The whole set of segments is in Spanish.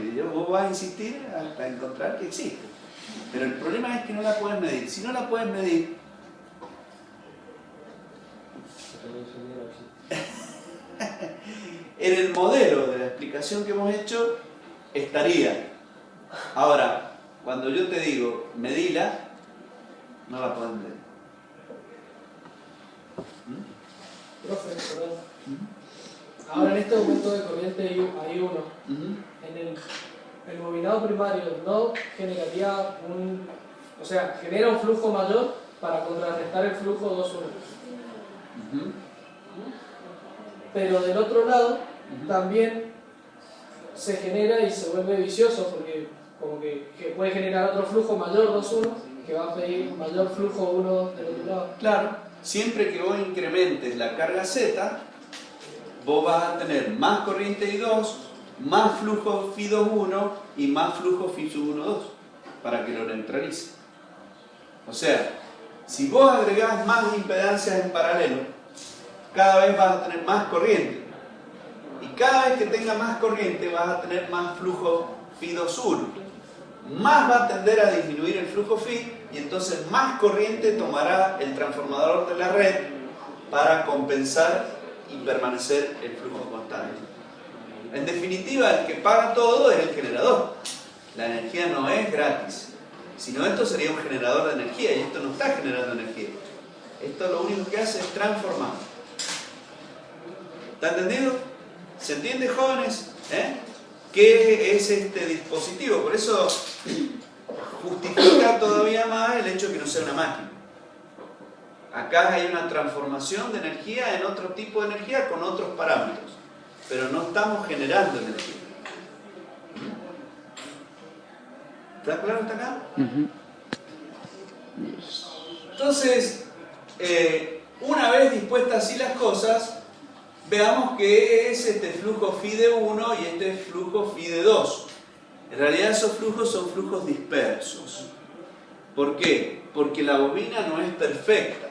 Y vos vas a insistir hasta encontrar que existe. Pero el problema es que no la puedes medir. Si no la puedes medir, en el modelo de la explicación que hemos hecho estaría. Ahora, cuando yo te digo medila, no la puedes medir. Profe, perdón. Ahora en este momento de corriente hay uno. En el bobinado primario no generaría o sea, genera un flujo mayor para contrarrestar el flujo 2-1. Pero del otro lado también se genera y se vuelve vicioso porque como que puede generar otro flujo mayor 2-1 que va a pedir mayor flujo 1 del otro lado. Claro, siempre que vos incrementes la carga Z, vos vas a tener más corriente I2, más flujo Φ2-1 y más flujo Φ1-2 para que lo neutralice. O sea, si vos agregás más impedancias en paralelo, cada vez vas a tener más corriente. Y cada vez que tenga más corriente vas a tener más flujo Φ2-1. Más va a tender a disminuir el flujo Φ y entonces más corriente tomará el transformador de la red para compensar y permanecer el flujo constante. En definitiva, el que paga todo es el generador. La energía no es gratis. Si no, esto sería un generador de energía y esto no está generando energía. Esto lo único que hace es transformar. ¿Está entendido? ¿Se entiende, jóvenes? ¿Qué es este dispositivo? Por eso justifica todavía más el hecho de que no sea una máquina. Acá hay una transformación de energía en otro tipo de energía con otros parámetros, pero no estamos generando energía. ¿Está claro hasta acá? Entonces, una vez dispuestas así las cosas, veamos qué es este flujo Φ de 1 y este flujo Φ de 2. En realidad esos flujos son flujos dispersos. ¿Por qué? Porque la bobina no es perfecta.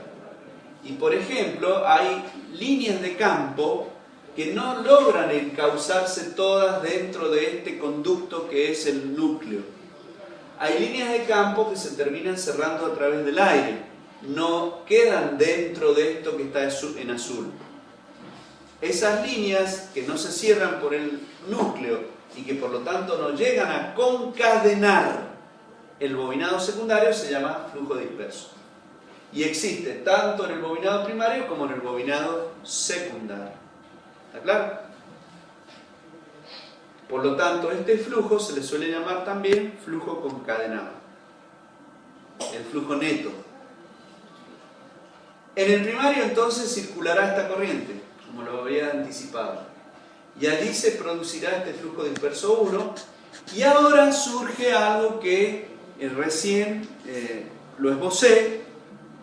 Y por ejemplo, hay líneas de campo que no logran encauzarse todas dentro de este conducto que es el núcleo. Hay líneas de campo que se terminan cerrando a través del aire. No quedan dentro de esto que está en azul. Esas líneas que no se cierran por el núcleo y que por lo tanto no llegan a concadenar el bobinado secundario se llama flujo disperso. Y existe tanto en el bobinado primario como en el bobinado secundario. ¿Está claro? Por lo tanto, este flujo se le suele llamar también flujo concadenado. El flujo neto. En el primario entonces circulará esta corriente, como lo había anticipado. Y allí se producirá este flujo disperso 1. Y ahora surge algo que recién lo esbocé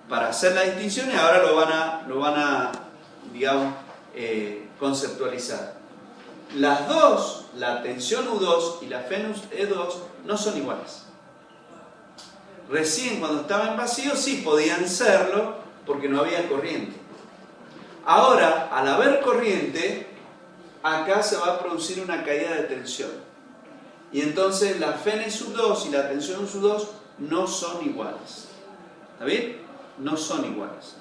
para hacer la distinción y ahora lo van a digamos, conceptualizar. Las dos, la tensión U2 y la Fenus E2, no son iguales. Recién cuando estaba en vacío sí podían serlo porque no había corriente. Ahora, al haber corriente, acá se va a producir una caída de tensión. Y entonces la Fenus U2 y la tensión U2 no son iguales. ¿Está bien? No son iguales.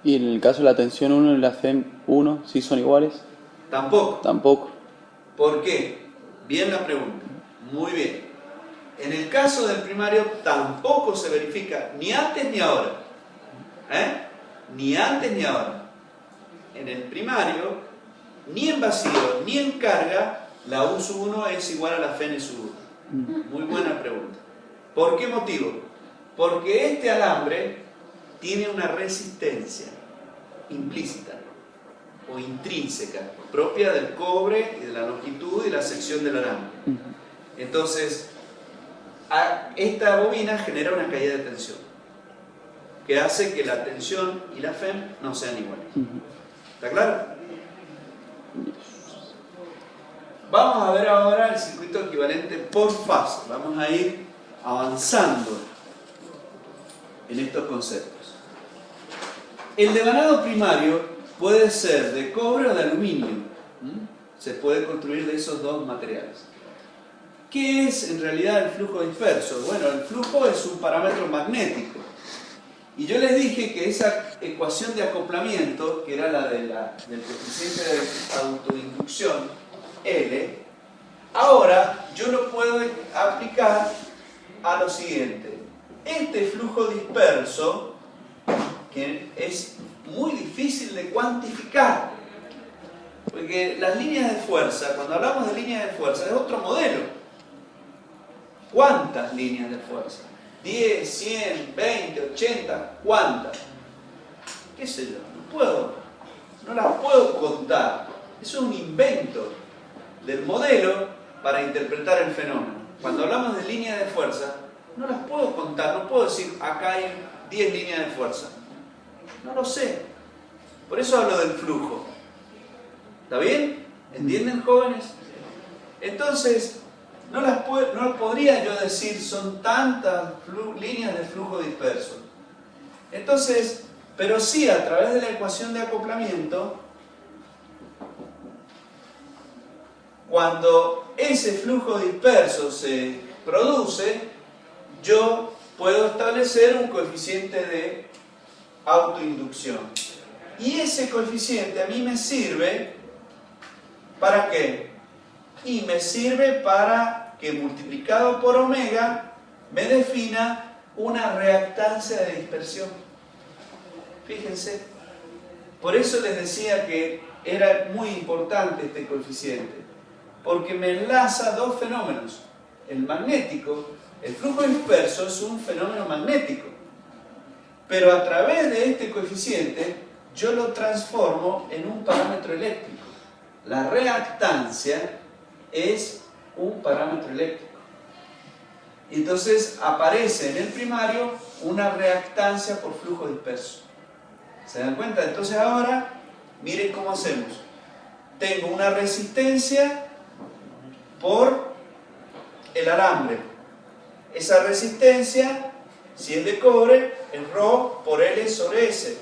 ¿Y en el caso de la tensión 1 y la FEM 1 sí son iguales? Tampoco. Tampoco. ¿Por qué? Bien la pregunta. Muy bien. En el caso del primario tampoco se verifica ni antes ni ahora. Ni antes ni ahora. En el primario, ni en vacío ni en carga, la U sub 1 es igual a la Fn sub 1. Muy buena pregunta. ¿Por qué motivo? Porque este alambre tiene una resistencia implícita o intrínseca, propia del cobre y de la longitud y la sección del alambre. Entonces, esta bobina genera una caída de tensión que hace que la tensión y la FEM no sean iguales. ¿Está claro? Vamos a ver ahora el circuito equivalente por fase. Vamos a ir avanzando en estos conceptos. El devanado primario puede ser de cobre o de aluminio. Se puede construir de esos dos materiales. ¿Qué es en realidad el flujo disperso? Bueno, el flujo es un parámetro magnético. Y yo les dije que esa ecuación de acoplamiento, que era la del coeficiente de autoinducción, L, ahora yo lo puedo aplicar a lo siguiente. Este flujo disperso, que es muy difícil de cuantificar, porque las líneas de fuerza, cuando hablamos de líneas de fuerza, es otro modelo. ¿Cuántas líneas de fuerza? 10, 100, 20, 80, ¿cuántas? ¿Qué sé yo? No las puedo contar. Eso es un invento del modelo para interpretar el fenómeno. Cuando hablamos de líneas de fuerza, no las puedo contar, no puedo decir acá hay 10 líneas de fuerza. No lo sé. Por eso hablo del flujo. ¿Está bien? ¿Entienden, jóvenes? Entonces, no podría yo decir son tantas líneas de flujo disperso. Entonces, pero sí a través de la ecuación de acoplamiento, cuando ese flujo disperso se produce, yo puedo establecer un coeficiente de autoinducción. Y ese coeficiente a mí me sirve ¿para qué? Y me sirve para que multiplicado por omega me defina una reactancia de dispersión. Fíjense, por eso les decía que era muy importante este coeficiente, porque me enlaza dos fenómenos. El magnético, el flujo disperso es un fenómeno magnético, pero a través de este coeficiente yo lo transformo en un parámetro eléctrico. La reactancia es un parámetro eléctrico. Entonces aparece en el primario una reactancia por flujo disperso. ¿Se dan cuenta? Entonces ahora, miren cómo hacemos. Tengo una resistencia por el alambre. Esa resistencia, si es de cobre, es ρ por L sobre S.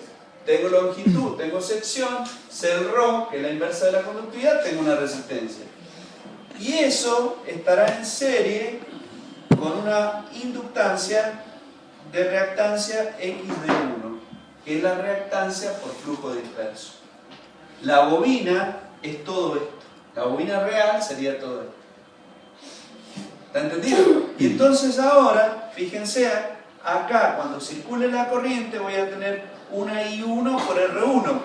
Tengo longitud, tengo sección, sé el ρ, que es la inversa de la conductividad, tengo una resistencia. Y eso estará en serie con una inductancia de reactancia X de 1, que es la reactancia por flujo disperso. La bobina es todo esto. La bobina real sería todo esto. ¿Está entendido? Y entonces ahora, fíjense, acá cuando circule la corriente voy a tener una I1 por R1.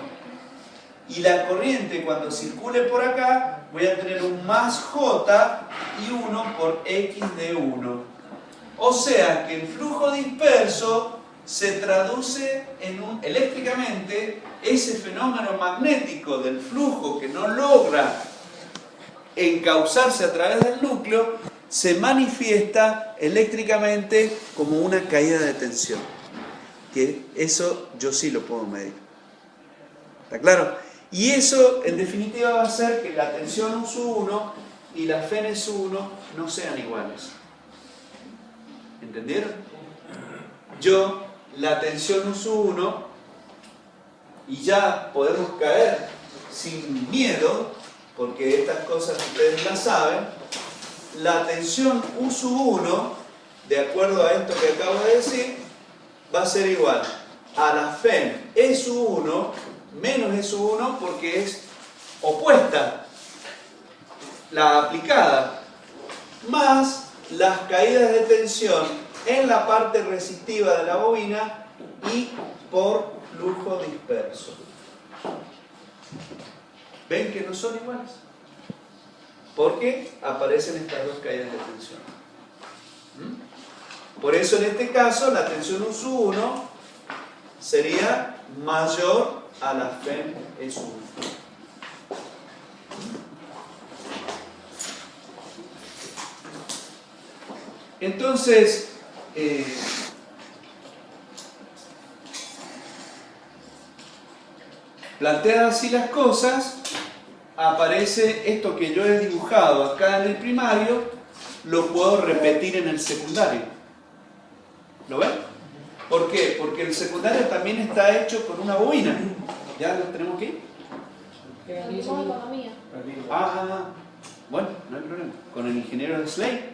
Y la corriente cuando circule por acá voy a tener un más J y 1 por X de 1. O sea que el flujo disperso se traduce en eléctricamente, ese fenómeno magnético del flujo que no logra encauzarse a través del núcleo, se manifiesta eléctricamente como una caída de tensión. Que eso yo sí lo puedo medir. ¿Está claro? Y eso, en definitiva, va a hacer que la tensión U1 y la Fn U1 no sean iguales. ¿Entendieron? Yo, la tensión U1, y ya podemos caer sin miedo, porque estas cosas ustedes las saben, la tensión U1, de acuerdo a esto que acabo de decir, va a ser igual a la Fn SU1 menos SU1 porque es opuesta, la aplicada, más las caídas de tensión en la parte resistiva de la bobina y por flujo disperso. ¿Ven que no son iguales? Porque aparecen estas dos caídas de tensión. Por eso en este caso la tensión U1 sería mayor a la Fn S1. Entonces, planteadas así las cosas, aparece esto que yo he dibujado acá en el primario, lo puedo repetir en el secundario. ¿Lo ven? ¿Por qué? Porque el secundario también está hecho con una bobina. ¿Ya lo tenemos aquí? Economía. Ah, bueno, no hay problema. Con el ingeniero de Slade.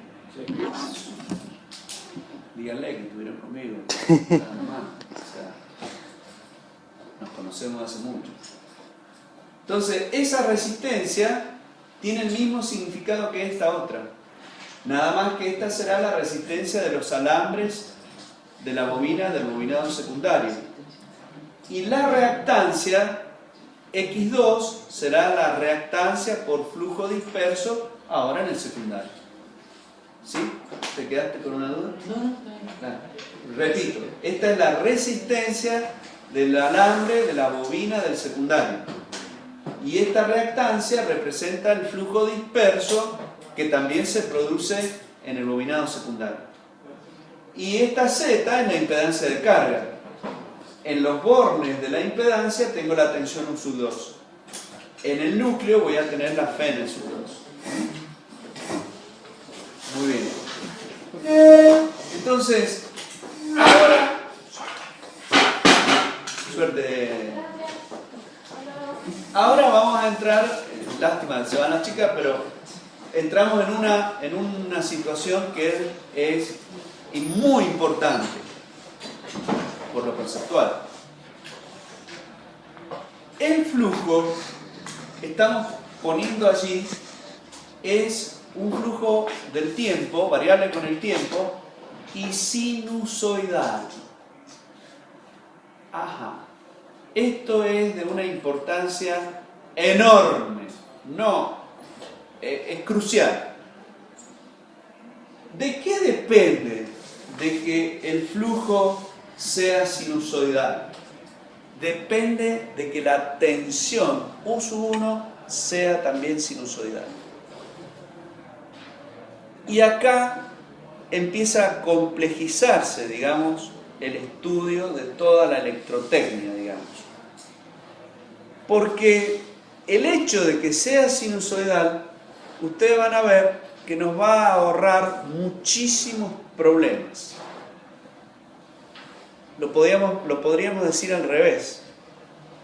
Díganle que estuvieron conmigo. O sea, nos conocemos hace mucho. Entonces, esa resistencia tiene el mismo significado que esta otra. Nada más que esta será la resistencia de los alambres de la bobina del bobinado secundario. Y la reactancia X2 será la reactancia por flujo disperso ahora en el secundario. ¿Sí? ¿Te quedaste con una duda? No. Claro. Repito, esta es la resistencia del alambre de la bobina del secundario. Y esta reactancia representa el flujo disperso que también se produce en el bobinado secundario. Y esta Z es la impedancia de carga. En los bornes de la impedancia tengo la tensión 1/2. En el núcleo voy a tener la Fe en el sub 2. Muy bien. Entonces, ahora, suerte. Ahora vamos a entrar, lástima, se van las chicas, pero entramos en una situación que es muy importante por lo conceptual. El flujo, estamos poniendo allí, es un flujo del tiempo, variable con el tiempo, y sinusoidal. Ajá. Esto es de una importancia enorme. No, es crucial. ¿De qué depende de que el flujo sea sinusoidal? Depende de que la tensión U1 sea también sinusoidal. Y acá empieza a complejizarse, digamos, el estudio de toda la electrotecnia, digamos. Porque el hecho de que sea sinusoidal, ustedes van a ver que nos va a ahorrar muchísimos problemas. Lo podríamos decir al revés.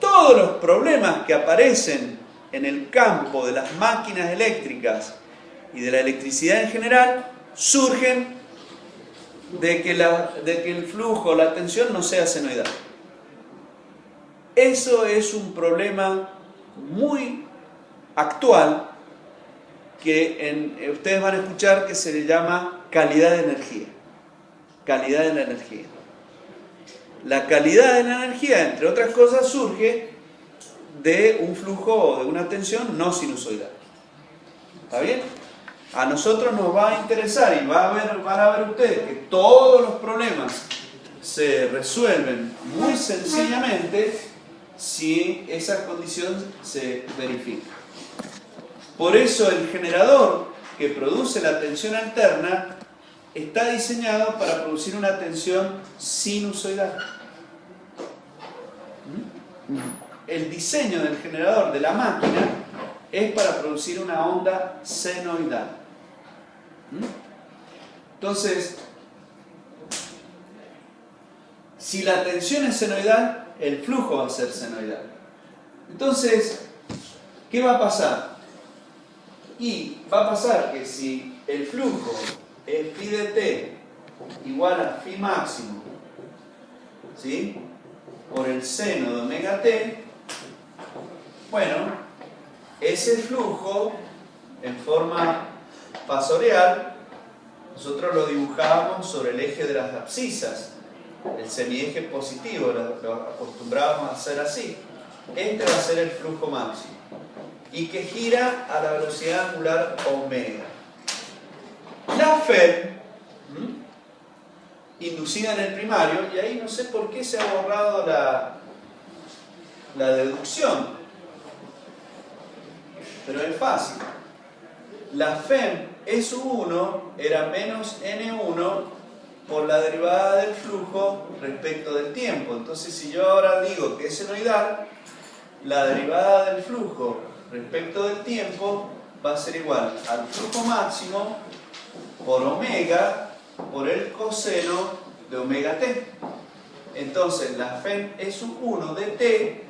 Todos los problemas que aparecen en el campo de las máquinas eléctricas y de la electricidad en general surgen de que el flujo, la tensión no sea senoidal. Eso es un problema muy actual que ustedes van a escuchar que se le llama calidad de energía. Calidad de la energía. La calidad de la energía, entre otras cosas, surge de un flujo o de una tensión no sinusoidal. ¿Está bien? A nosotros nos va a interesar y van a ver ustedes que todos los problemas se resuelven muy sencillamente si esa condición se verifica. Por eso el generador que produce la tensión alterna está diseñado para producir una tensión sinusoidal. El diseño del generador de la máquina es para producir una onda senoidal. Entonces, si la tensión es senoidal, el flujo va a ser senoidal. Entonces, ¿qué va a pasar? Y va a pasar que si el flujo es phi de t igual a phi máximo, ¿sí?, por el seno de omega t, bueno, ese flujo en forma fasorial nosotros lo dibujábamos sobre el eje de las abscisas, el semieje positivo, lo acostumbrábamos a hacer así. Este va a ser el flujo máximo y que gira a la velocidad angular omega. La FED inducida en el primario, y ahí no sé por qué se ha borrado la deducción, pero es fácil. La FEM S1 era menos N1 por la derivada del flujo respecto del tiempo. Entonces, si yo ahora digo que es senoidal, la derivada del flujo respecto del tiempo va a ser igual al flujo máximo por omega por el coseno de omega t. Entonces, la FEM S1 de t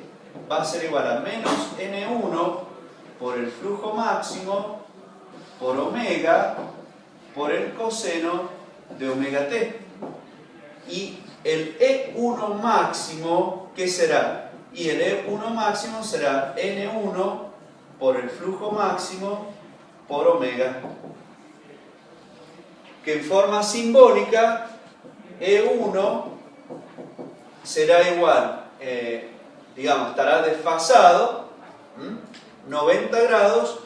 va a ser igual a menos N1 por el flujo máximo por omega por el coseno de omega t. Y el E1 máximo, ¿qué será? Y el E1 máximo será N1 por el flujo máximo por omega. Que en forma simbólica, E1 será igual, digamos, estará desfasado 90 grados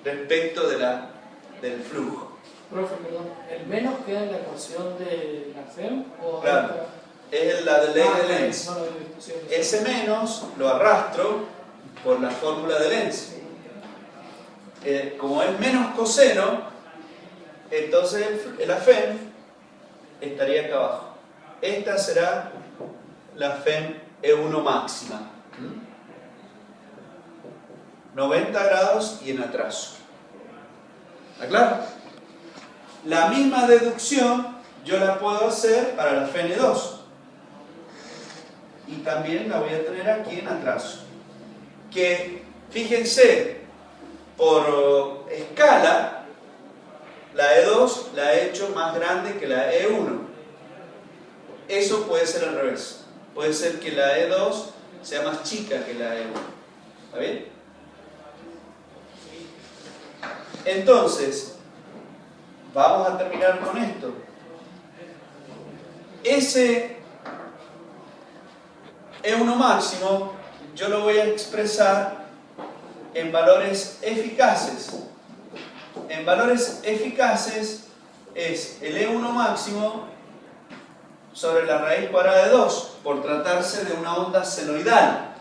respecto del flujo. Profe, perdón, ¿el menos queda en la ecuación de la FEM? O Claro, es la de ley de Lenz. No lo había visto, sí, Ese menos lo arrastro por la fórmula de Lenz. Como es menos coseno, entonces la FEM estaría acá abajo. Esta será la FEM E1 máxima. 90 grados y en atraso. ¿Está claro? La misma deducción yo la puedo hacer para la FN2. Y también la voy a tener aquí en atraso. Que, fíjense, por escala, la E2 la he hecho más grande que la E1. Eso puede ser al revés. Puede ser que la E2 sea más chica que la E1. ¿Está bien? Entonces, vamos a terminar con esto. Ese E1 máximo yo lo voy a expresar en valores eficaces. En valores eficaces es el E1 máximo sobre la raíz cuadrada de 2, por tratarse de una onda senoidal.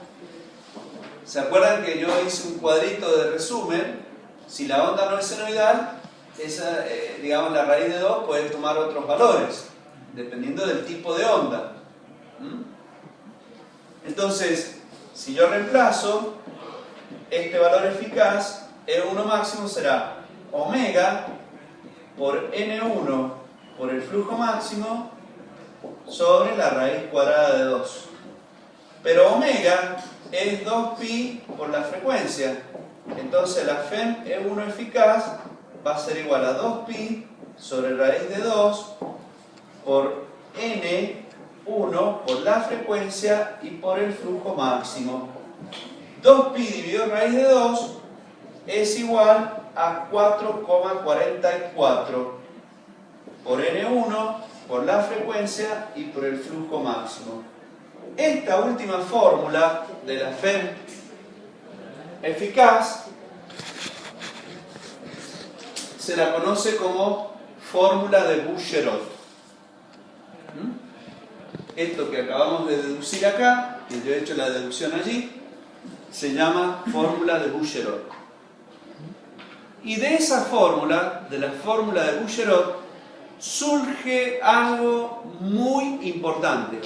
¿Se acuerdan que yo hice un cuadrito de resumen? Si la onda no es senoidal, esa, digamos, la raíz de 2 puede tomar otros valores, dependiendo del tipo de onda. Entonces, si yo reemplazo este valor eficaz, E1 máximo será omega por N1 por el flujo máximo sobre la raíz cuadrada de 2. Pero omega es 2pi por la frecuencia. Entonces la FEM E1 eficaz va a ser igual a 2pi sobre raíz de 2 por N1 por la frecuencia y por el flujo máximo. 2pi dividido raíz de 2 es igual a 4,44 por N1 por la frecuencia y por el flujo máximo. Esta última fórmula de la FEM eficaz se la conoce como fórmula de Bouguereau. Esto que acabamos de deducir acá, que yo he hecho la deducción allí, se llama fórmula de Bouguereau. Y de esa fórmula, de la fórmula de Bouguereau, surge algo muy importante.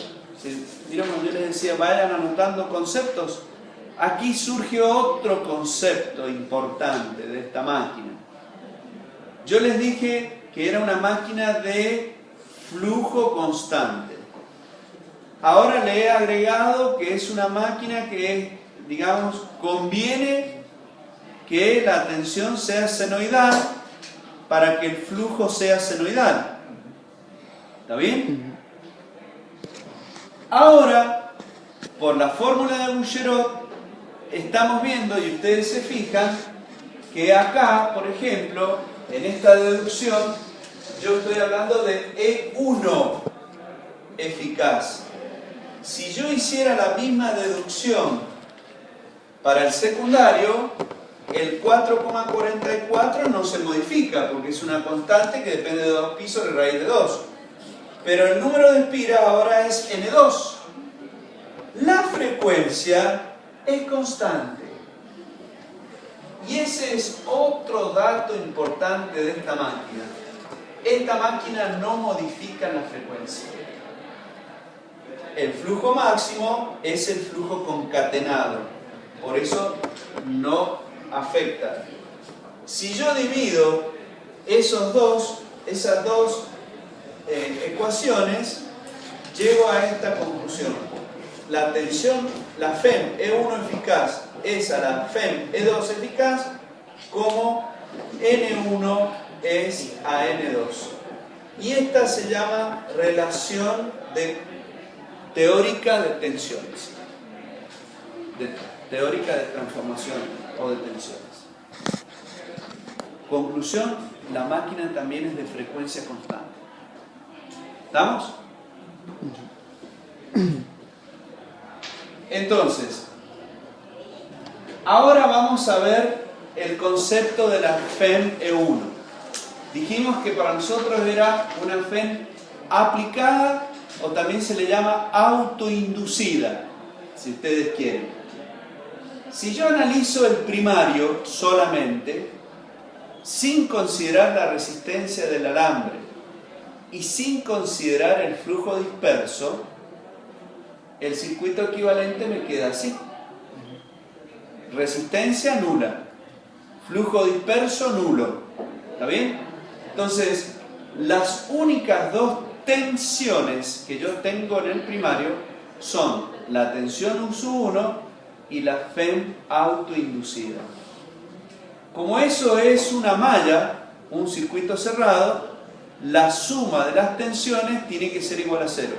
¿Vieron cuando yo les decía, vayan anotando conceptos? Aquí surge otro concepto importante de esta máquina. Yo les dije que era una máquina de flujo constante. Ahora le he agregado que es una máquina que, digamos, conviene que la tensión sea senoidal para que el flujo sea senoidal. ¿Está bien? Ahora, por la fórmula de Bouguereau, estamos viendo, y ustedes se fijan, que acá, por ejemplo, en esta deducción, yo estoy hablando de E1 eficaz. Si yo hiciera la misma deducción para el secundario, el 4,44 no se modifica, porque es una constante que depende de 2pi sobre raíz de 2. Pero el número de espiras ahora es N2. La frecuencia es constante. Y ese es otro dato importante de esta máquina. Esta máquina no modifica la frecuencia. El flujo máximo es el flujo concatenado. Por eso no afecta. Si yo divido esas dos ecuaciones, llego a esta conclusión. La tensión, la FEM E1 eficaz es a la FEM E2 eficaz como N1 es a N2. Y esta se llama relación teórica de tensiones. Teórica de transformación o de tensiones. Conclusión, la máquina también es de frecuencia constante. ¿Estamos? Entonces, ahora vamos a ver el concepto de la FEM E1. Dijimos que para nosotros era una FEM aplicada o también se le llama autoinducida, si ustedes quieren. Si yo analizo el primario solamente, sin considerar la resistencia del alambre y sin considerar el flujo disperso, el circuito equivalente me queda así. Resistencia nula, flujo disperso nulo. ¿Está bien? Entonces, las únicas dos tensiones que yo tengo en el primario son la tensión U1 y la FEM autoinducida. Como eso es una malla, un circuito cerrado, la suma de las tensiones tiene que ser igual a 0.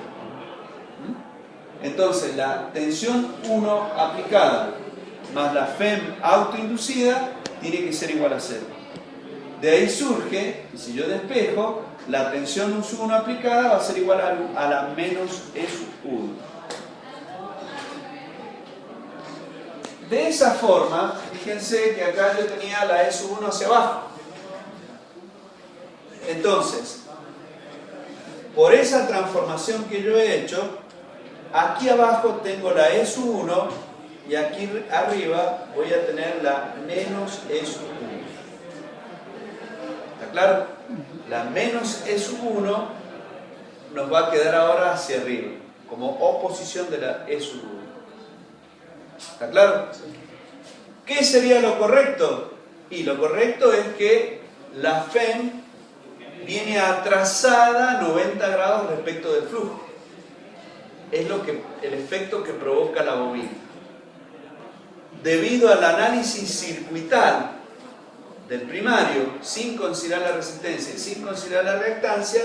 Entonces, la tensión 1 aplicada más la FEM autoinducida tiene que ser igual a 0. De ahí surge, si yo despejo, la tensión U1 aplicada va a ser igual a la menos S1. De esa forma, fíjense que acá yo tenía la S1 hacia abajo. Entonces, por esa transformación que yo he hecho, aquí abajo tengo la S1 y aquí arriba voy a tener la menos S1. ¿Está claro? La menos S1 nos va a quedar ahora hacia arriba, como oposición de la S1. ¿Está claro? ¿Qué sería lo correcto? Y lo correcto es que la FEM viene atrasada 90 grados respecto del flujo. Es el efecto que provoca la bobina. Debido al análisis circuital del primario, sin considerar la resistencia y sin considerar la reactancia,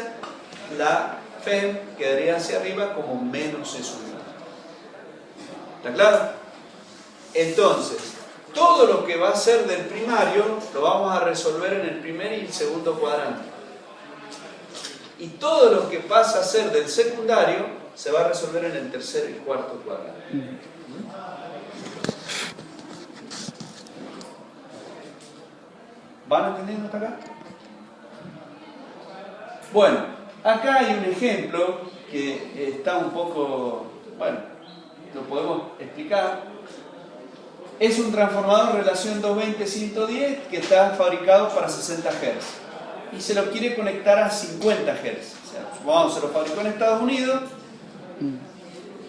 la FEM quedaría hacia arriba como menos S1. ¿Está claro? Entonces, todo lo que va a ser del primario lo vamos a resolver en el primer y el segundo cuadrante. Y todo lo que pasa a ser del secundario se va a resolver en el tercer y cuarto cuadrante. ¿Van entendiendo hasta acá? Bueno, acá hay un ejemplo que está un poco, bueno, lo podemos explicar. Es un transformador relación 220-110 que está fabricado para 60 Hz y se lo quiere conectar a 50 Hz. O sea, supongamos, se lo fabricó en Estados Unidos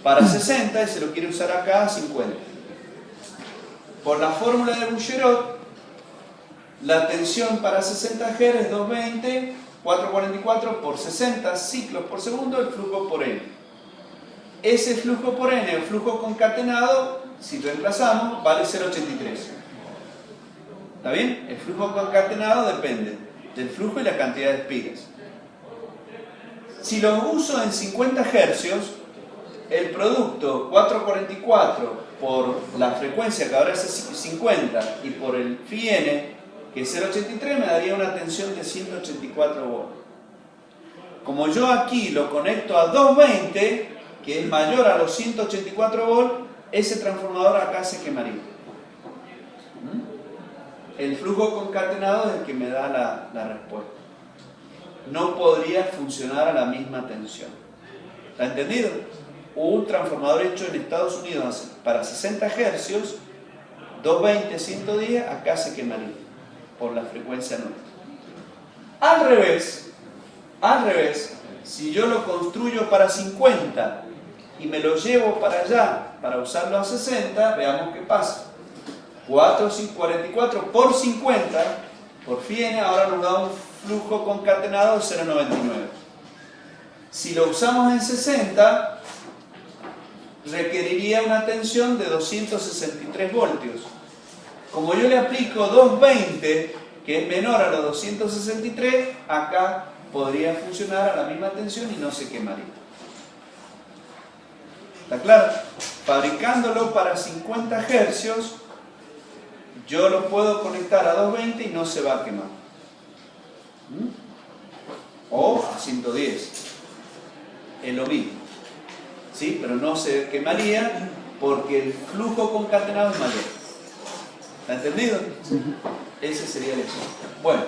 para 60 y se lo quiere usar acá a 50. Por la fórmula de Bouguereau, la tensión para 60 Hz es 220, 444 por 60 ciclos por segundo, el flujo por N. Ese flujo por N, el flujo concatenado, si reemplazamos, vale 0,83. ¿Está bien? El flujo concatenado depende del flujo y la cantidad de espigas. Si lo uso en 50 Hz, el producto 444 por la frecuencia que ahora es 50 y por el phi n, que es 0,83, me daría una tensión de 184 volts. Como yo aquí lo conecto a 220, que es mayor a los 184 volts, ese transformador acá se quemaría. El flujo concatenado es el que me da la respuesta. No podría funcionar a la misma tensión. ¿Está entendido? Un transformador hecho en Estados Unidos para 60 Hz, 220, 110, acá se quemaría por la frecuencia nuestra. Al revés, si yo lo construyo para 50 y me lo llevo para allá para usarlo a 60, veamos qué pasa. 444 por 50 por phi n ahora nos da un flujo concatenado de 0,99. Si lo usamos en 60, requeriría una tensión de 263 voltios. Como yo le aplico 220 que es menor a los 263, acá podría funcionar a la misma tensión y no se quemaría. ¿Está claro? Fabricándolo para 50 hercios, yo lo puedo conectar a 220 y no se va a quemar. O a 110. Es lo mismo. ¿Sí? Pero no se quemaría porque el flujo concatenado es mayor. ¿Está entendido? Ese sería el ejemplo. Bueno.